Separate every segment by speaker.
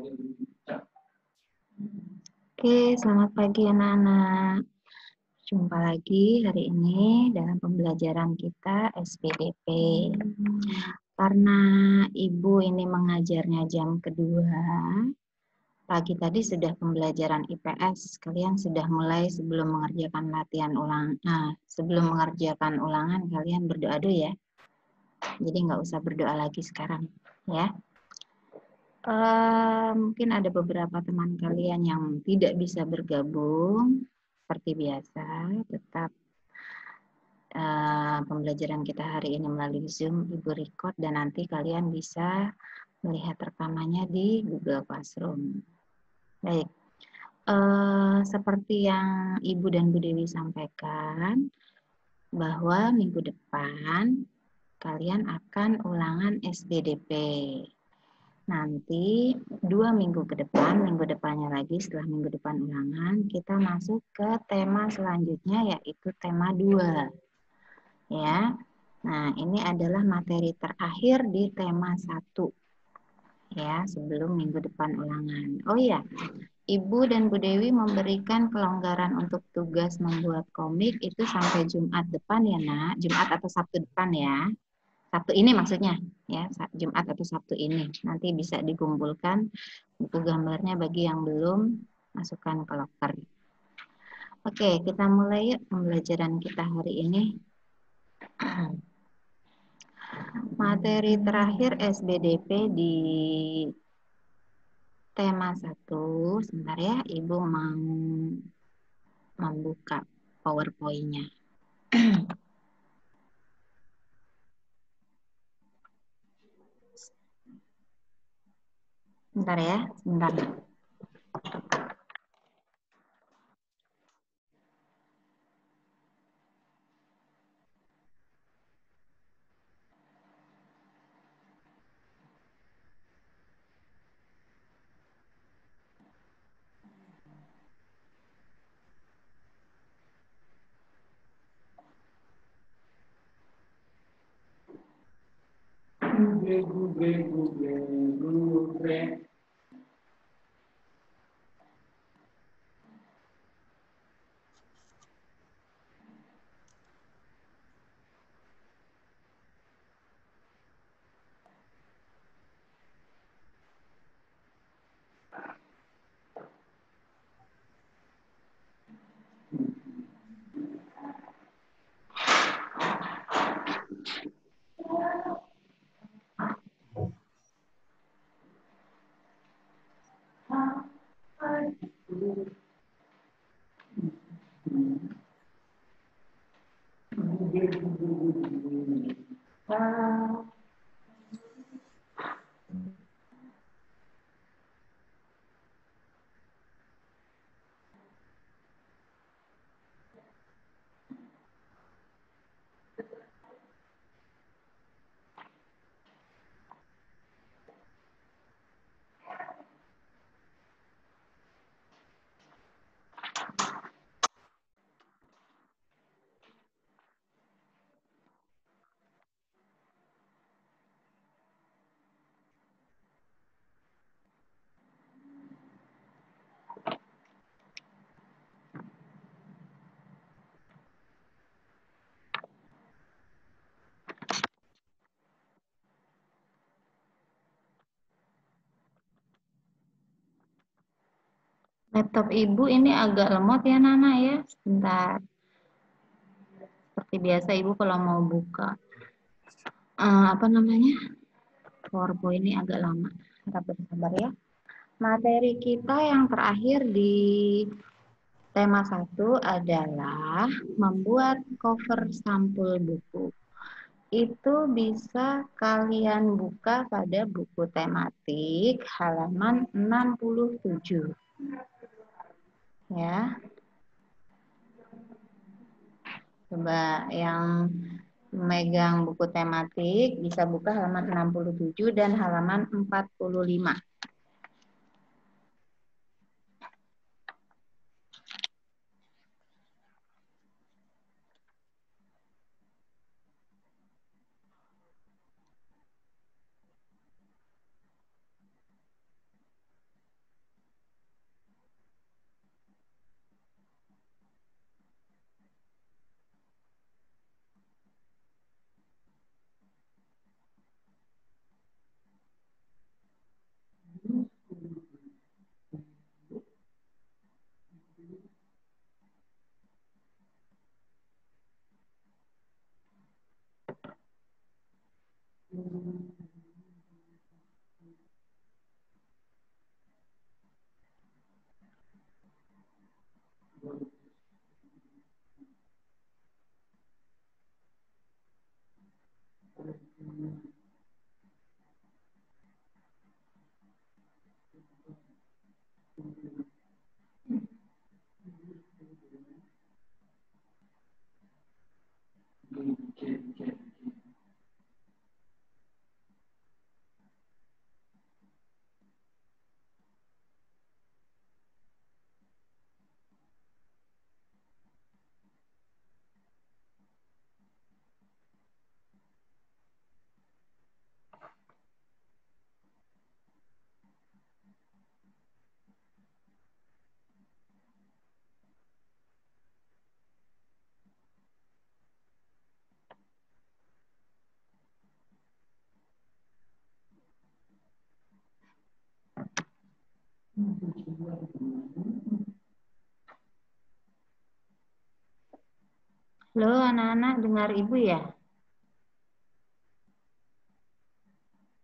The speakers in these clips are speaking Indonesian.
Speaker 1: Oke, selamat pagi anak-anak. Jumpa lagi hari ini dalam pembelajaran kita SPDP. Karena Ibu ini mengajarnya jam kedua, pagi tadi sudah pembelajaran IPS. Kalian sudah mulai sebelum mengerjakan sebelum mengerjakan ulangan kalian berdoa dulu ya. Jadi nggak usah berdoa lagi sekarang, ya. Mungkin ada beberapa teman kalian yang tidak bisa bergabung seperti biasa, tetap pembelajaran kita hari ini melalui Zoom Ibu record dan nanti kalian bisa melihat rekamannya di Google Classroom. Baik, seperti yang Ibu dan Bu Dewi sampaikan, bahwa minggu depan kalian akan ulangan SBDP. Nanti 2 minggu ke depan, minggu depannya lagi setelah minggu depan ulangan, kita masuk ke tema selanjutnya yaitu tema 2. Ya. Nah, ini adalah materi terakhir di tema 1. Ya, sebelum minggu depan ulangan. Oh iya, Ibu dan Bu Dewi memberikan kelonggaran untuk tugas membuat komik itu sampai Jumat depan ya, Nak. Jumat atau Sabtu depan ya. Sabtu ini maksudnya, ya, Jumat atau Sabtu ini. Nanti bisa dikumpulkan buku gambarnya bagi yang belum masukkan ke loker. Oke, kita mulai yuk pembelajaran kita hari ini. Materi terakhir SBDP di tema 1. Sebentar ya, Ibu mau membuka PowerPoint-nya. Sebentar ya, sebentar. Laptop Ibu ini agak lemot ya, Nana ya. Sebentar. Seperti biasa Ibu kalau mau buka PowerPoint ini agak lama. Harap bersabar ya. Materi kita yang terakhir di tema 1 adalah membuat cover sampul buku. Itu bisa kalian buka pada buku tematik halaman 67. Ya. Coba yang memegang buku tematik bisa buka halaman 67 dan halaman 45. Halo anak-anak, dengar Ibu ya?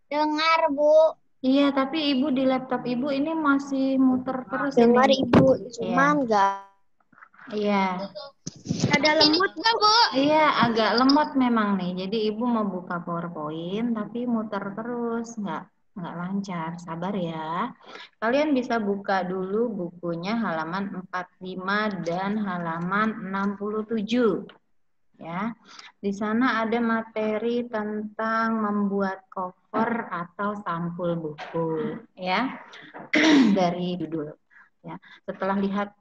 Speaker 2: Dengar, Bu.
Speaker 1: Iya, tapi Ibu di laptop Ibu ini masih muter terus ini.
Speaker 2: Dengar, Ibu.
Speaker 1: Iya,
Speaker 2: Cuman nggak
Speaker 1: iya.
Speaker 2: ada lemot, Bu.
Speaker 1: Iya, agak lemot memang nih. Jadi Ibu mau buka PowerPoint, tapi muter terus, nggak lancar. Sabar ya. Kalian bisa buka dulu bukunya halaman 45 dan halaman 67. Ya, di sana ada materi tentang membuat cover atau sampul buku, ya, dari judul. Ya, setelah lihat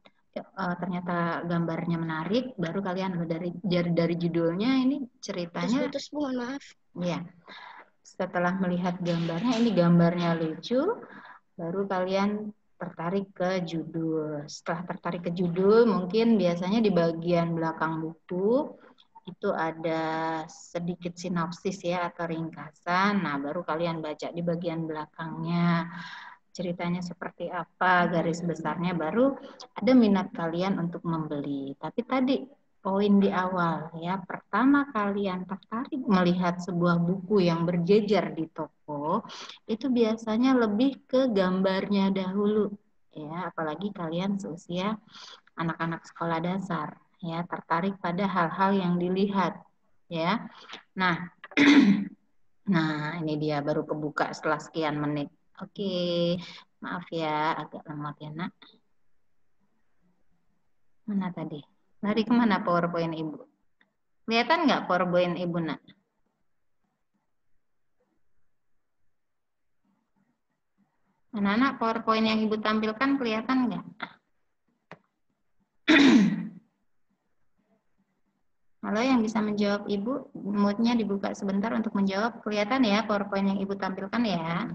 Speaker 1: ternyata gambarnya menarik, baru kalian dari judulnya ini ceritanya.
Speaker 2: Putus-putus, Bu. Mohon maaf.
Speaker 1: Ya, setelah melihat gambarnya, ini gambarnya lucu, baru kalian tertarik ke judul. Setelah tertarik ke judul, mungkin biasanya di bagian belakang buku itu ada sedikit sinopsis ya atau ringkasan. Nah, baru kalian baca di bagian belakangnya ceritanya seperti apa, garis besarnya, baru ada minat kalian untuk membeli. Tapi tadi poin di awal ya, pertama kalian tertarik melihat sebuah buku yang berjejer di toko, itu biasanya lebih ke gambarnya dahulu ya, apalagi kalian seusia anak-anak sekolah dasar ya, tertarik pada hal-hal yang dilihat ya. Nah, nah ini dia baru kebuka setelah sekian menit. Oke, maaf ya agak lemot ya nak. Mana tadi? Lari kemana PowerPoint Ibu? Kelihatan nggak PowerPoint Ibu nak? Anak-anak PowerPoint yang Ibu tampilkan kelihatan nggak? Halo yang bisa menjawab Ibu, moodnya dibuka sebentar untuk menjawab. Kelihatan ya PowerPoint yang Ibu tampilkan ya?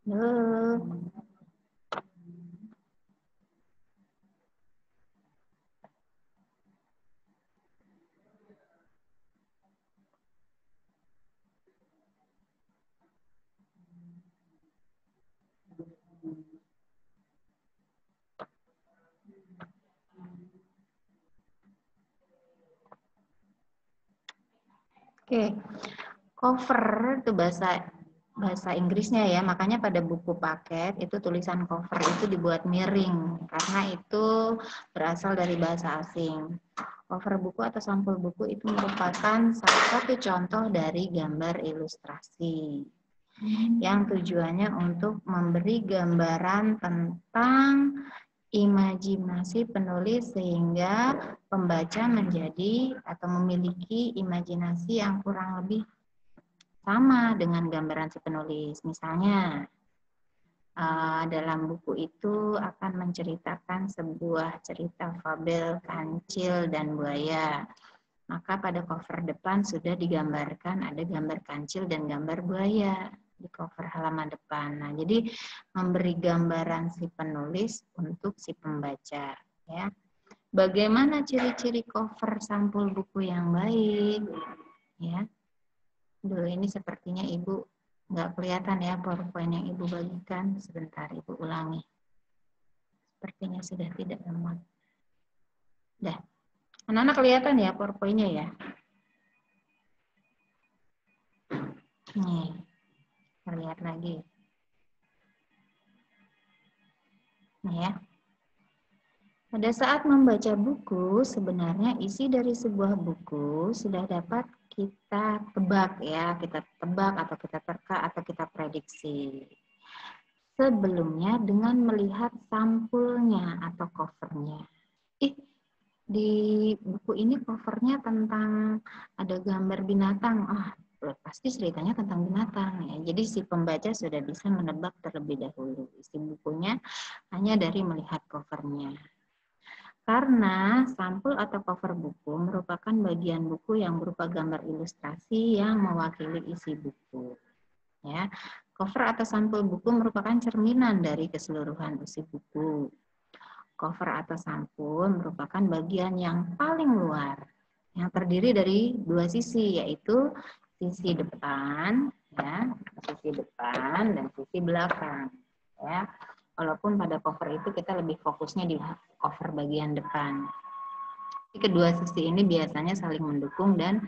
Speaker 1: Halo. Oke, cover itu bahasa bahasa Inggrisnya ya, makanya pada buku paket itu tulisan cover itu dibuat miring karena itu berasal dari bahasa asing. Cover buku atau sampul buku itu merupakan salah satu contoh dari gambar ilustrasi yang tujuannya untuk memberi gambaran tentang imajinasi penulis sehingga pembaca menjadi atau memiliki imajinasi yang kurang lebih sama dengan gambaran si penulis. Misalnya, dalam buku itu akan menceritakan sebuah cerita fabel kancil dan buaya. Maka pada cover depan sudah digambarkan ada gambar kancil dan gambar buaya di cover halaman depan. Nah, jadi memberi gambaran si penulis untuk si pembaca. Ya, bagaimana ciri-ciri cover sampul buku yang baik? Ya, dulu ini sepertinya Ibu nggak kelihatan ya PowerPoint yang Ibu bagikan. Sebentar Ibu ulangi. Sepertinya sudah tidak lemot. Dah, anak-anak kelihatan ya PowerPoint-nya ya. Nih, kita lihat lagi. Nih ya. Pada saat membaca buku, sebenarnya isi dari sebuah buku sudah dapat kita tebak ya, kita tebak atau kita terka atau kita prediksi. Sebelumnya dengan melihat sampulnya atau covernya. Di buku ini covernya tentang ada gambar binatang. Pasti ceritanya tentang binatang ya. Jadi si pembaca sudah bisa menebak terlebih dahulu isi bukunya hanya dari melihat covernya. Karena sampul atau cover buku merupakan bagian buku yang berupa gambar ilustrasi yang mewakili isi buku. Ya, cover atau sampul buku merupakan cerminan dari keseluruhan isi buku. Cover atau sampul merupakan bagian yang paling luar, yang terdiri dari dua sisi, yaitu sisi depan, ya, sisi depan dan sisi belakang. Ya. Walaupun pada cover itu kita lebih fokusnya di cover bagian depan. Jadi kedua sisi ini biasanya saling mendukung dan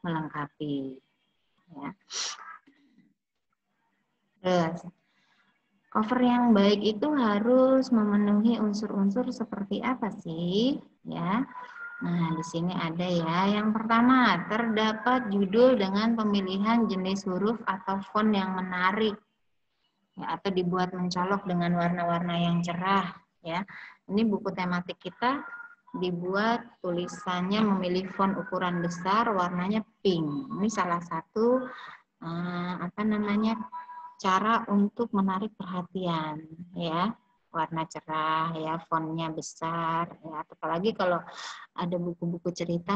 Speaker 1: melengkapi. Ya. Terus, cover yang baik itu harus memenuhi unsur-unsur seperti apa sih? Ya. Nah, di sini ada ya. Yang pertama, terdapat judul dengan pemilihan jenis huruf atau font yang menarik. Ya, atau dibuat mencolok dengan warna-warna yang cerah ya. Ini buku tematik kita dibuat tulisannya memilih font ukuran besar, warnanya pink. Ini salah satu cara untuk menarik perhatian ya. Warna cerah ya, fontnya besar ya. Apalagi kalau ada buku-buku cerita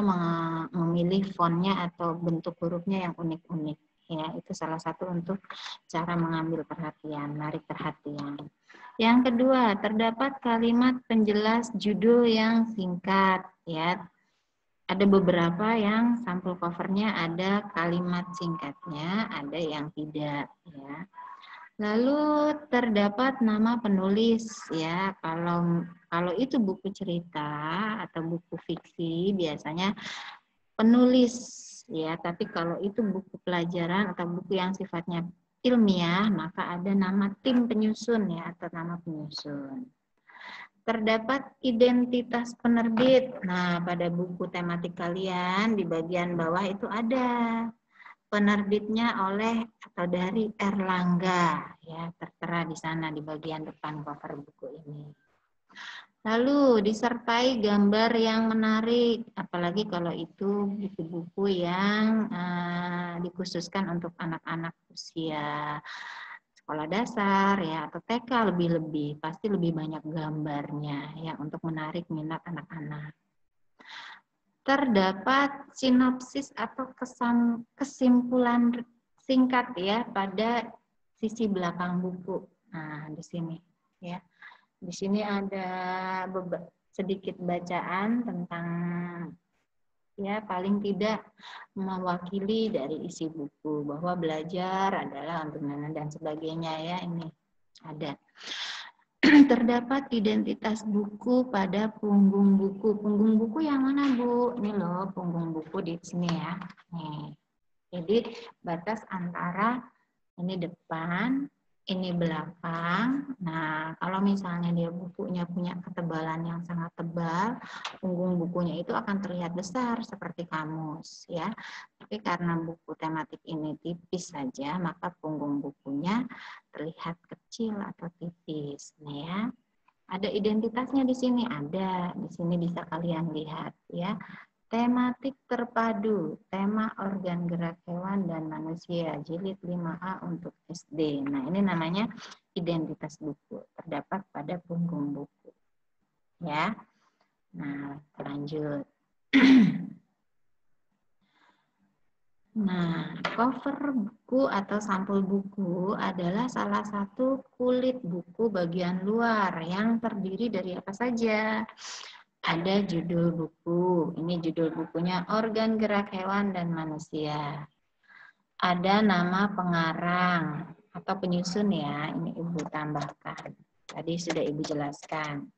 Speaker 1: memilih fontnya atau bentuk hurufnya yang unik-unik. Ya, itu salah satu untuk cara mengambil perhatian, menarik perhatian. Yang kedua, terdapat kalimat penjelas judul yang singkat. Ya, ada beberapa yang sampul covernya ada kalimat singkatnya, ada yang tidak. Ya. Lalu terdapat nama penulis. Ya, kalau itu buku cerita atau buku fiksi, biasanya penulis ya, tapi kalau itu buku pelajaran atau buku yang sifatnya ilmiah, maka ada nama tim penyusun ya, atau nama penyusun. Terdapat identitas penerbit. Nah, pada buku tematik kalian di bagian bawah itu ada penerbitnya oleh atau dari Erlangga ya, tertera di sana di bagian depan cover buku ini. Lalu disertai gambar yang menarik, apalagi kalau itu buku-buku yang dikhususkan untuk anak-anak usia sekolah dasar ya atau TK, lebih-lebih pasti lebih banyak gambarnya ya untuk menarik minat anak-anak. Terdapat sinopsis atau kesimpulan singkat ya pada sisi belakang buku. Nah, di sini ya. Di sini ada sedikit bacaan tentang ya paling tidak mewakili dari isi buku bahwa belajar adalah untuk dan sebagainya ya, ini ada. Terdapat identitas buku pada punggung buku. Punggung buku yang mana, Bu? Ini loh punggung buku di sini ya. Nih. Jadi batas antara ini depan, ini belakang. Nah, kalau misalnya dia bukunya punya ketebalan yang sangat tebal, punggung bukunya itu akan terlihat besar seperti kamus ya. Tapi karena buku tematik ini tipis saja, maka punggung bukunya terlihat kecil atau tipis. Nih ya. Ada identitasnya di sini, ada. Di sini bisa kalian lihat ya. Tematik terpadu, tema organ gerak hewan dan manusia, jilid 5A untuk SD. Nah, ini namanya identitas buku, terdapat pada punggung buku. Ya. Nah, lanjut. Nah, cover buku atau sampul buku adalah salah satu kulit buku bagian luar yang terdiri dari apa saja? Ada judul buku, ini judul bukunya Organ Gerak Hewan dan Manusia. Ada nama pengarang atau penyusun ya, ini Ibu tambahkan. Tadi sudah Ibu jelaskan.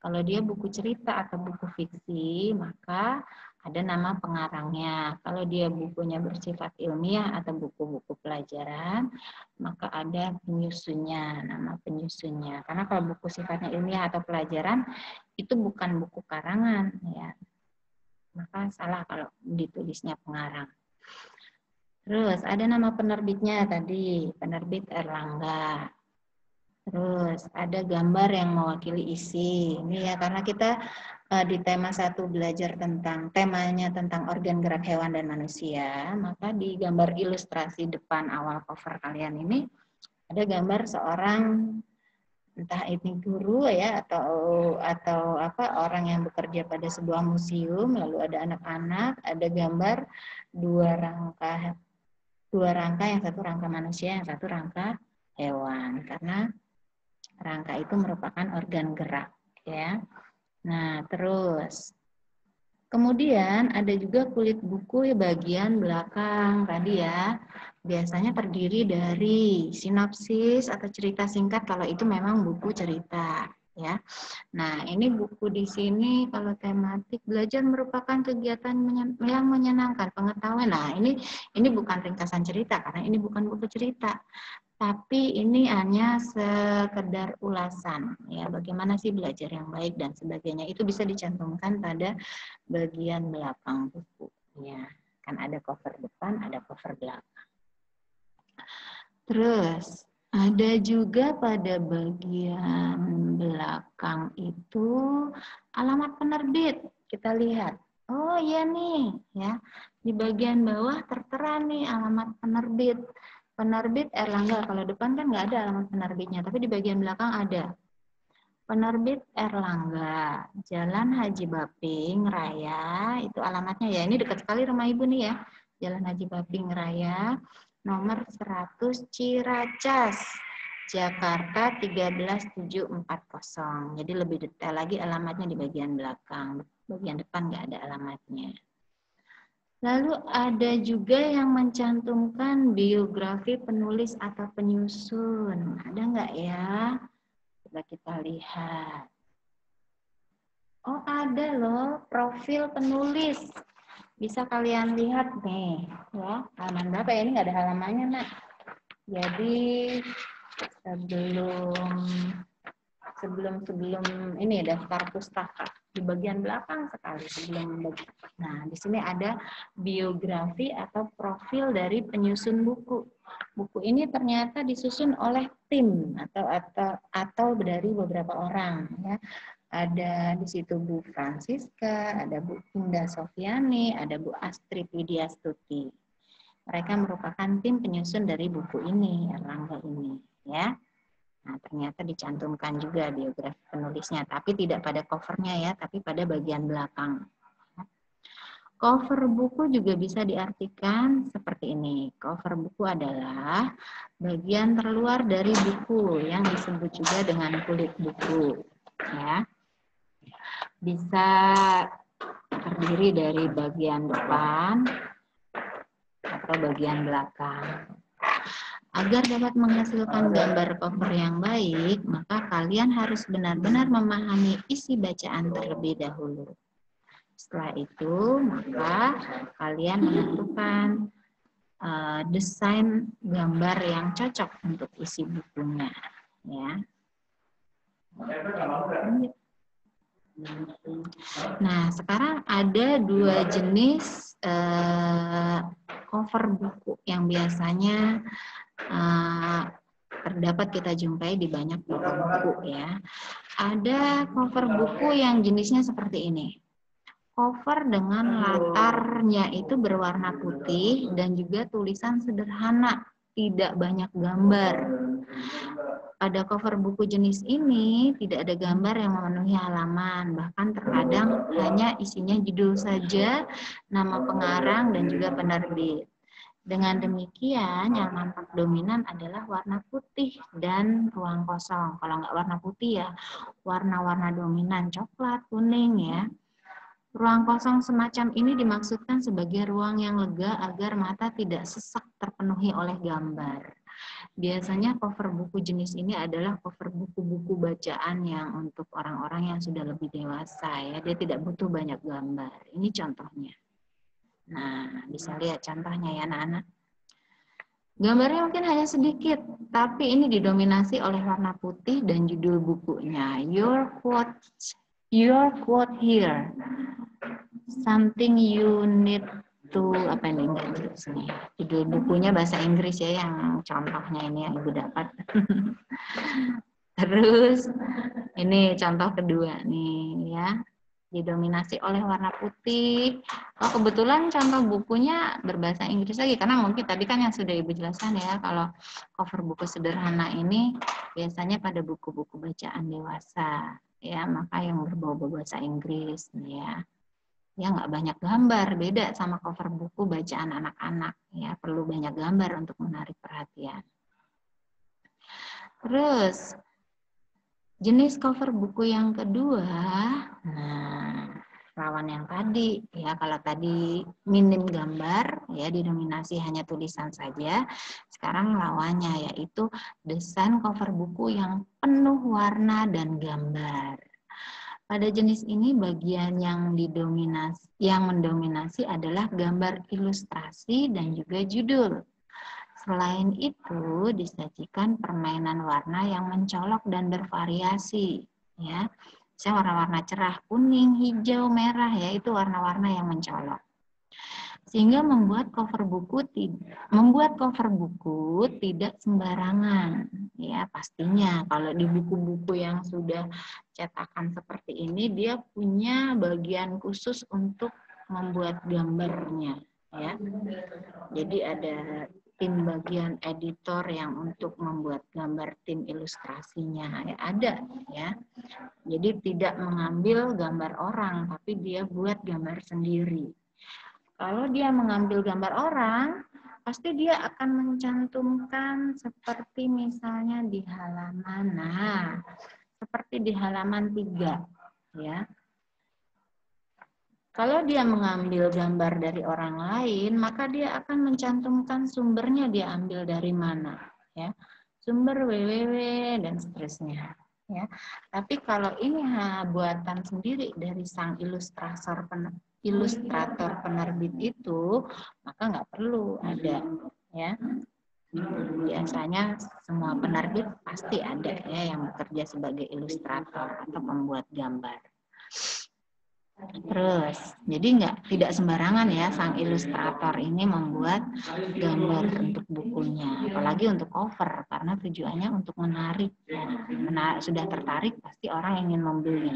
Speaker 1: Kalau dia buku cerita atau buku fiksi, maka ada nama pengarangnya. Kalau dia bukunya bersifat ilmiah atau buku-buku pelajaran, maka ada penyusunnya, nama penyusunnya. Karena kalau buku sifatnya ilmiah atau pelajaran, itu bukan buku karangan, ya. Maka salah kalau ditulisnya pengarang. Terus ada nama penerbitnya tadi, penerbit Erlangga. Terus ada gambar yang mewakili isi. Ini ya karena kita di tema 1 belajar tentang temanya tentang organ gerak hewan dan manusia, maka di gambar ilustrasi depan awal cover kalian ini ada gambar seorang entah ini guru ya atau apa orang yang bekerja pada sebuah museum, lalu ada anak-anak, ada gambar dua rangka, yang satu rangka manusia, yang satu rangka hewan, karena rangka itu merupakan organ gerak, ya. Nah, terus kemudian ada juga kulit buku bagian belakang tadi ya. Biasanya terdiri dari sinopsis atau cerita singkat kalau itu memang buku cerita, ya. Nah, ini buku di sini kalau tematik belajar merupakan kegiatan yang menyenangkan, pengetahuan. Nah, ini bukan ringkasan cerita karena ini bukan buku cerita. Tapi ini hanya sekedar ulasan, ya bagaimana sih belajar yang baik dan sebagainya. Itu bisa dicantumkan pada bagian belakang buku, ya. Kan ada cover depan, ada cover belakang. Terus ada juga pada bagian belakang itu alamat penerbit. Kita lihat. Oh iya nih, ya. Di bagian bawah tertera nih alamat penerbit. Penerbit Erlangga, kalau depan kan nggak ada alamat penerbitnya, tapi di bagian belakang ada. Penerbit Erlangga, Jalan Haji Baping Raya, itu alamatnya ya, ini dekat sekali rumah ibu nih ya, Jalan Haji Baping Raya, nomor 100 Ciracas, Jakarta 13740. Jadi lebih detail lagi alamatnya di bagian belakang, bagian depan nggak ada alamatnya. Lalu ada juga yang mencantumkan biografi penulis atau penyusun. Ada nggak ya? Coba kita lihat. Oh ada loh, profil penulis. Bisa kalian lihat nih. Ya, halaman berapa ya? Ini nggak ada halamannya, Nak. Jadi sebelum ini daftar pustaka di bagian belakang sekali sebelum. Nah, di sini ada biografi atau profil dari penyusun buku. Buku ini ternyata disusun oleh tim atau dari beberapa orang, ya. Ada di situ Bu Francisca, ada Bu Indah Sofiani, ada Bu Astrid Widyastuti. Mereka merupakan tim penyusun dari buku ini, Erlangga ini, ya. Nah, ternyata dicantumkan juga biografi penulisnya, tapi tidak pada covernya ya, tapi pada bagian belakang. Cover buku juga bisa diartikan seperti ini. Cover buku adalah bagian terluar dari buku yang disebut juga dengan kulit buku, ya. Bisa terdiri dari bagian depan atau bagian belakang. Agar dapat menghasilkan gambar cover yang baik, maka kalian harus benar-benar memahami isi bacaan terlebih dahulu. Setelah itu, maka kalian menentukan desain gambar yang cocok untuk isi bukunya, ya. Nah, sekarang ada 2 jenis cover buku yang biasanya terdapat kita jumpai di banyak toko buku, ya. Ada cover buku yang jenisnya seperti ini. Cover dengan latarnya itu berwarna putih dan juga tulisan sederhana, tidak banyak gambar. Pada cover buku jenis ini tidak ada gambar yang memenuhi halaman, bahkan terkadang hanya isinya judul saja, nama pengarang dan juga penerbit. Dengan demikian, yang nampak dominan adalah warna putih dan ruang kosong. Kalau nggak warna putih ya, warna-warna dominan, coklat, kuning ya. Ruang kosong semacam ini dimaksudkan sebagai ruang yang lega agar mata tidak sesak terpenuhi oleh gambar. biasanya cover buku jenis ini adalah cover buku-buku bacaan yang untuk orang-orang yang sudah lebih dewasa ya. Dia tidak butuh banyak gambar. Ini contohnya. Nah, bisa lihat contohnya ya anak-anak. Gambarnya mungkin hanya sedikit, tapi ini didominasi oleh warna putih dan judul bukunya. Your quote here. Something you need to, apa ini Inggris nih. Judul bukunya bahasa Inggris ya, yang contohnya ini yang Ibu dapat. Terus ini contoh kedua nih ya. Didominasi oleh warna putih. Oh, kebetulan contoh bukunya berbahasa Inggris lagi, karena mungkin tadi kan yang sudah Ibu jelaskan ya, kalau cover buku sederhana ini biasanya pada buku-buku bacaan dewasa, ya, maka yang berbau-bau bahasa Inggris, ya. Ya, nggak banyak gambar, beda sama cover buku bacaan anak-anak, ya, perlu banyak gambar untuk menarik perhatian. Terus, jenis cover buku yang kedua, nah, lawan yang tadi ya, kalau tadi minim gambar ya, didominasi hanya tulisan saja, sekarang lawannya yaitu desain cover buku yang penuh warna dan gambar. Pada jenis ini bagian yang mendominasi adalah gambar ilustrasi dan juga judul. Selain itu, disajikan permainan warna yang mencolok dan bervariasi, ya. Misalnya warna-warna cerah, kuning, hijau, merah, ya, itu warna-warna yang mencolok. Sehingga membuat cover buku tidak sembarangan, ya, pastinya. Kalau di buku-buku yang sudah cetakan seperti ini, dia punya bagian khusus untuk membuat gambarnya, ya. Jadi ada tim bagian editor yang untuk membuat gambar, tim ilustrasinya ya, ada ya. Jadi tidak mengambil gambar orang, tapi dia buat gambar sendiri. Kalau dia mengambil gambar orang, pasti dia akan mencantumkan seperti misalnya di halaman, nah, seperti di halaman 3 ya. Kalau dia mengambil gambar dari orang lain, maka dia akan mencantumkan sumbernya, dia ambil dari mana, ya, sumber www dan seterusnya, ya. Tapi kalau ini buatan sendiri dari sang ilustrator penerbit itu, maka nggak perlu ada, ya. Biasanya semua penerbit pasti ada ya yang bekerja sebagai ilustrator atau pembuat gambar. Terus, jadi tidak sembarangan ya sang ilustrator ini membuat gambar untuk bukunya, apalagi untuk cover, karena tujuannya untuk menarik. Ya. Sudah tertarik, pasti orang ingin membeli.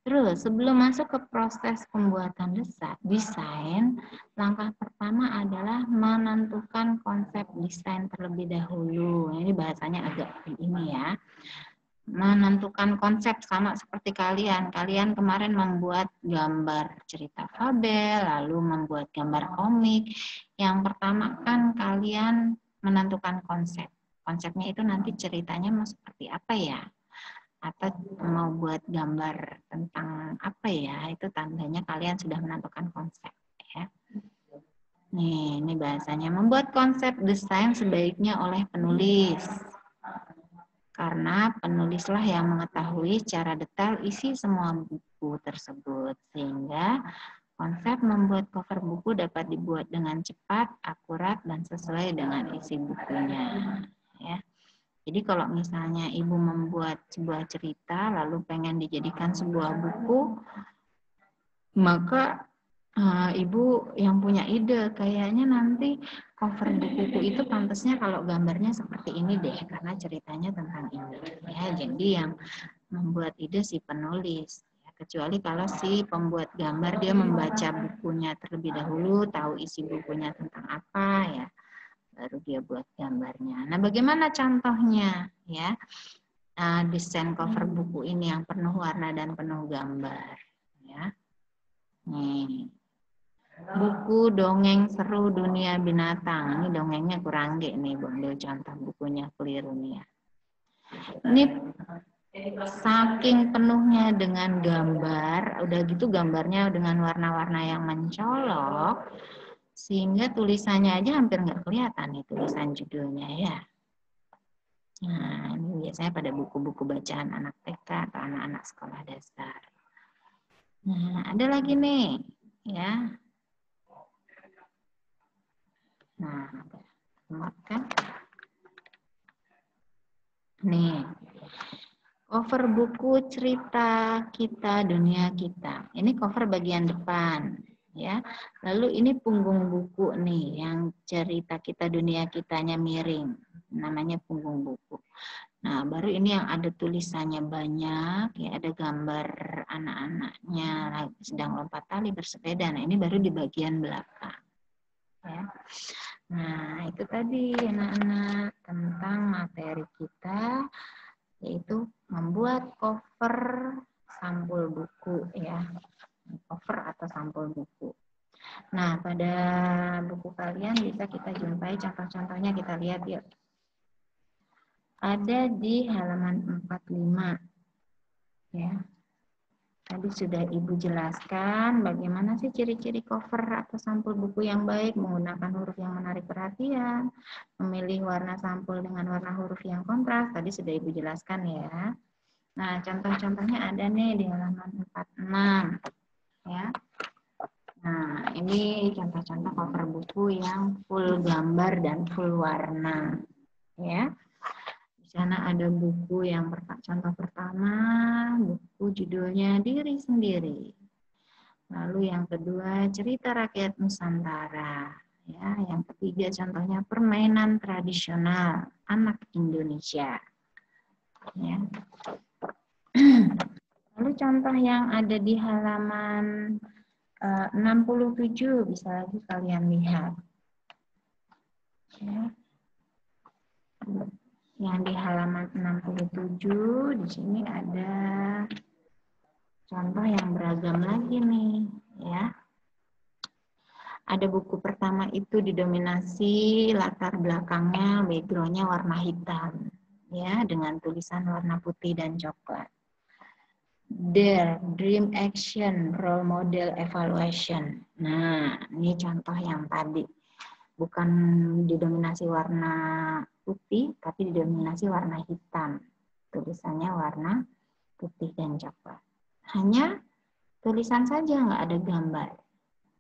Speaker 1: Terus, sebelum masuk ke proses pembuatan desain, langkah pertama adalah menentukan konsep desain terlebih dahulu. Ini bahasanya agak ini ya. Menentukan konsep sama seperti kalian. Kalian kemarin membuat gambar cerita fabel, lalu membuat gambar komik. Yang pertama kan kalian menentukan konsep. Konsepnya itu nanti ceritanya mau seperti apa ya? Atau mau buat gambar tentang apa ya? Itu tandanya kalian sudah menentukan konsep ya. Nih, ini bahasanya membuat konsep desain sebaiknya oleh penulis. Karena penulislah yang mengetahui secara detail isi semua buku tersebut, sehingga konsep membuat cover buku dapat dibuat dengan cepat, akurat, dan sesuai dengan isi bukunya. Ya. Jadi kalau misalnya Ibu membuat sebuah cerita, lalu pengen dijadikan sebuah buku, maka Ibu yang punya ide, kayaknya nanti cover buku itu pantasnya kalau gambarnya seperti ini deh, karena ceritanya tentang ini. Ya, jadi yang membuat ide si penulis. Ya, kecuali kalau si pembuat gambar dia membaca bukunya terlebih dahulu, tahu isi bukunya tentang apa ya, baru dia buat gambarnya. Nah, bagaimana contohnya ya? Desain cover buku ini yang penuh warna dan penuh gambar. Ya, nih. Buku dongeng seru dunia binatang. Ini dongengnya kurang gak nih, ambil contoh bukunya keliru nih ya. Ini saking penuhnya dengan gambar, udah gitu gambarnya dengan warna-warna yang mencolok, Sehingga tulisannya aja hampir nggak kelihatan nih tulisan judulnya ya. Nah, ini biasanya pada buku-buku bacaan anak TK atau anak-anak sekolah dasar. Nah, ada lagi nih, ya. Nah, kan? Nih, cover buku cerita kita, dunia kita. Ini cover bagian depan, ya. Lalu ini punggung buku nih, yang cerita kita, dunia kitanya miring. Namanya punggung buku. Nah, baru ini yang ada tulisannya banyak, ya ada gambar anak-anaknya sedang lompat tali bersepeda. Nah, ini baru di bagian belakang. Ya. Nah, itu tadi anak-anak tentang materi kita, yaitu membuat cover sampul buku, ya. Cover atau sampul buku. Nah, pada buku kalian bisa kita jumpai contoh-contohnya, kita lihat yuk. Ada di halaman 45. Ya. Tadi sudah Ibu jelaskan bagaimana sih ciri-ciri cover atau sampul buku yang baik, menggunakan huruf yang menarik perhatian, memilih warna sampul dengan warna huruf yang kontras. Tadi sudah Ibu jelaskan ya. Nah, contoh-contohnya ada nih di halaman 46. Ya. Nah, ini contoh-contoh cover buku yang full gambar dan full warna. Ya. Di sana ada buku yang contoh pertama, buku judulnya Diri Sendiri. Lalu yang kedua, Cerita Rakyat Nusantara. Ya, yang ketiga contohnya permainan tradisional anak Indonesia. Ya. Lalu contoh yang ada di halaman 67 bisa lagi kalian lihat. Ya. Yang di halaman 67 di sini ada contoh yang beragam lagi nih, ya. Ada buku pertama itu didominasi latar belakangnya, backgroundnya warna hitam, ya, dengan tulisan warna putih dan coklat. Dare, Dream Action, Role Model Evaluation. Nah, ini contoh yang tadi. Bukan didominasi warna putih, tapi didominasi warna hitam. Tulisannya warna putih dan coklat. Hanya tulisan saja, nggak ada gambar.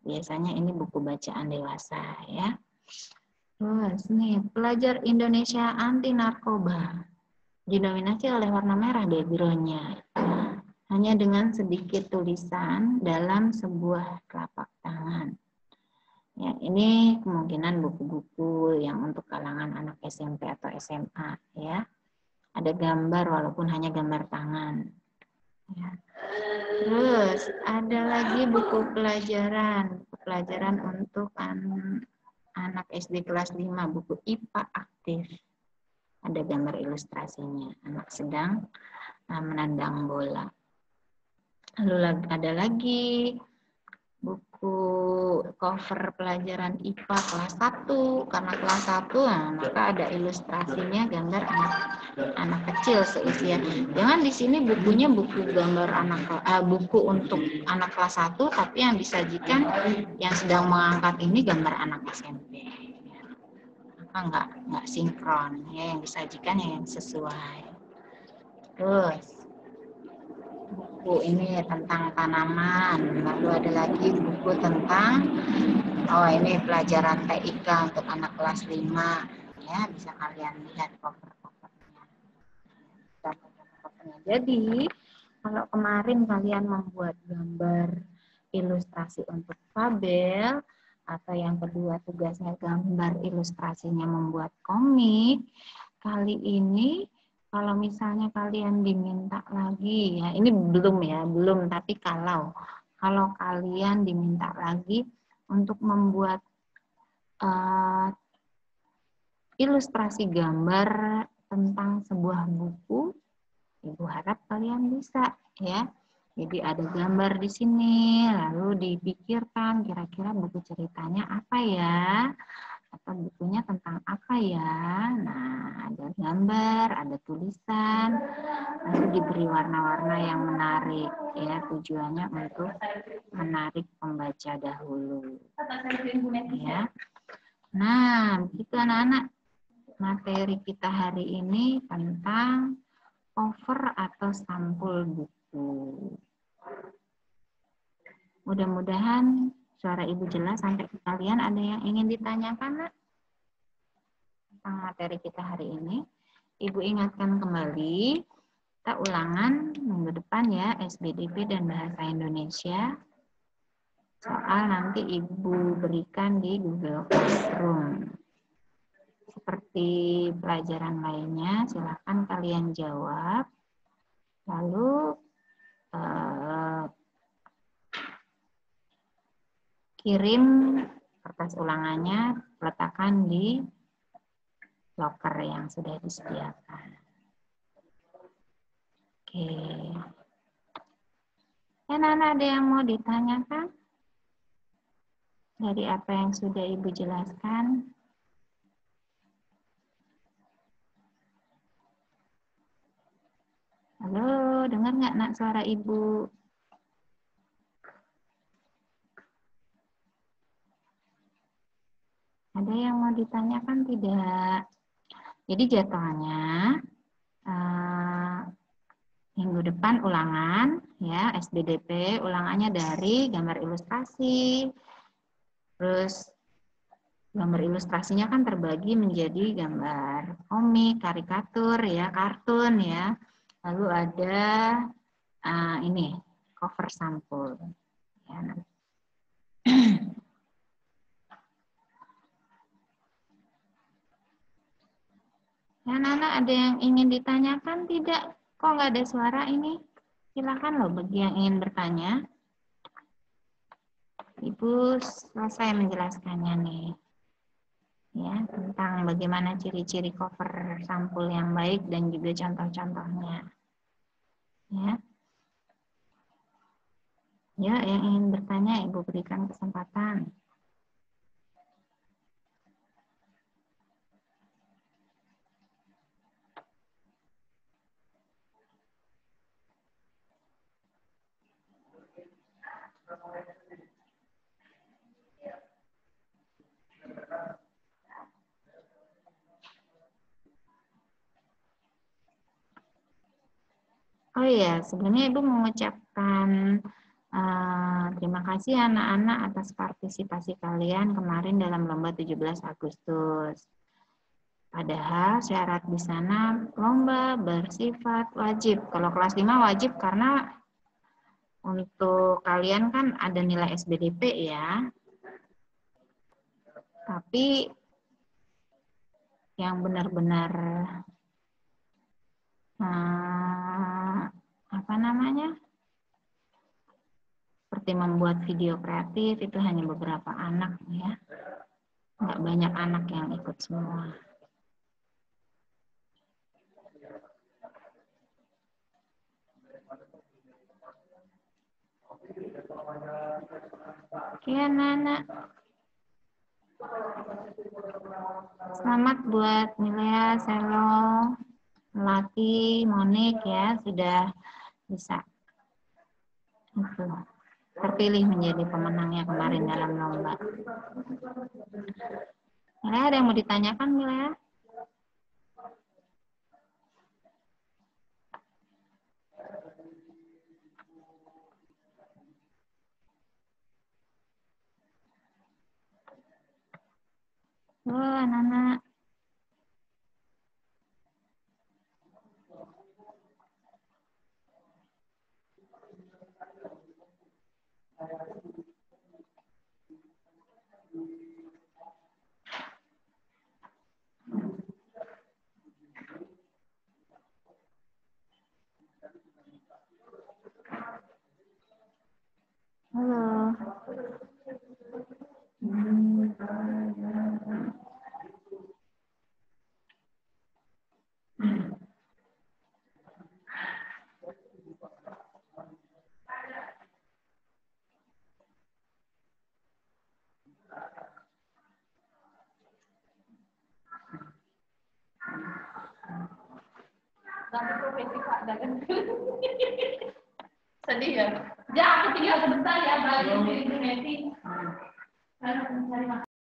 Speaker 1: Biasanya ini buku bacaan dewasa ya. Terus nih, Pelajar Indonesia Anti Narkoba. Didominasi oleh warna merah background-nya. Hanya dengan sedikit tulisan dalam sebuah telapak tangan. Ya, ini kemungkinan buku-buku yang untuk kalangan anak SMP atau SMA ya. Ada gambar walaupun hanya gambar tangan. Ya. Terus ada lagi buku pelajaran untuk anak SD kelas 5, buku IPA aktif. Ada gambar ilustrasinya, anak sedang menendang bola. Lalu ada lagi buku cover pelajaran IPA kelas 1, karena kelas 1 maka ada ilustrasinya gambar anak kecil seusia. Jangan di sini bukunya buku gambar buku untuk anak kelas 1, tapi yang disajikan yang sedang mengangkat ini gambar anak SMP. Maka nggak sinkron ya, yang disajikan yang sesuai. Terus buku ini tentang tanaman, lalu ada lagi buku tentang ini pelajaran TIK untuk anak kelas 5 ya, bisa kalian lihat cover-covernya. Jadi kalau kemarin kalian membuat gambar ilustrasi untuk fabel, atau yang kedua tugasnya gambar ilustrasinya membuat komik, kali ini kalau misalnya kalian diminta lagi, ya ini belum, tapi kalau kalian diminta lagi untuk membuat ilustrasi gambar tentang sebuah buku, Ibu harap kalian bisa ya. Jadi ada gambar di sini, lalu dipikirkan kira-kira buku ceritanya apa ya, atau bukunya tentang apa ya. Nah, ada gambar, ada tulisan, lalu diberi warna-warna yang menarik ya, tujuannya untuk menarik pembaca dahulu. Ya. Nah, begitu anak-anak. Materi kita hari ini tentang cover atau sampul buku. Mudah-mudahan suara Ibu jelas sampai ke kalian. Ada yang ingin ditanyakan, Nak? Tentang materi kita hari ini. Ibu ingatkan kembali, kita ulangan minggu depan ya, SBDP dan Bahasa Indonesia. Soal nanti Ibu berikan di Google Classroom. Seperti pelajaran lainnya, silakan kalian jawab. Lalu kirim kertas ulangannya, letakkan di loker yang sudah disediakan. Oke. Nana, ada yang mau ditanyakan? Dari apa yang sudah Ibu jelaskan? Halo, dengar nggak Nak suara Ibu? Ada yang mau ditanyakan tidak? Jadi jadwalnya minggu depan ulangan ya, SBDP ulangannya dari gambar ilustrasi. Terus gambar ilustrasinya kan terbagi menjadi gambar komik, karikatur ya, kartun ya. Lalu ada ini cover sampul. Ya. Ya, Nana, ada yang ingin ditanyakan tidak? Kok nggak ada suara ini? Silakan loh bagi yang ingin bertanya. Ibu selesai menjelaskannya nih. Ya, tentang bagaimana ciri-ciri cover sampul yang baik dan juga contoh-contohnya. Ya. Ya, yang ingin bertanya Ibu berikan kesempatan. Oh iya, sebelumnya Ibu mengucapkan terima kasih anak-anak atas partisipasi kalian kemarin dalam lomba 17 Agustus. Padahal syarat di sana lomba bersifat wajib. Kalau kelas 5 wajib karena untuk kalian kan ada nilai SBDP ya. Tapi yang benar-benar apa namanya? Seperti membuat video kreatif itu hanya beberapa anak ya. Nggak banyak anak yang ikut semua. Oke, anak-anak. Selamat buat Milea, Selo, Melati, Monik ya, sudah bisa itu terpilih menjadi pemenangnya kemarin dalam lomba. Milea, ada yang mau ditanyakan, Milea? Oh, anak-anak. Halo.
Speaker 3: Sedih ya? Ya, aku tinggal sebentar ya, balik di Meti.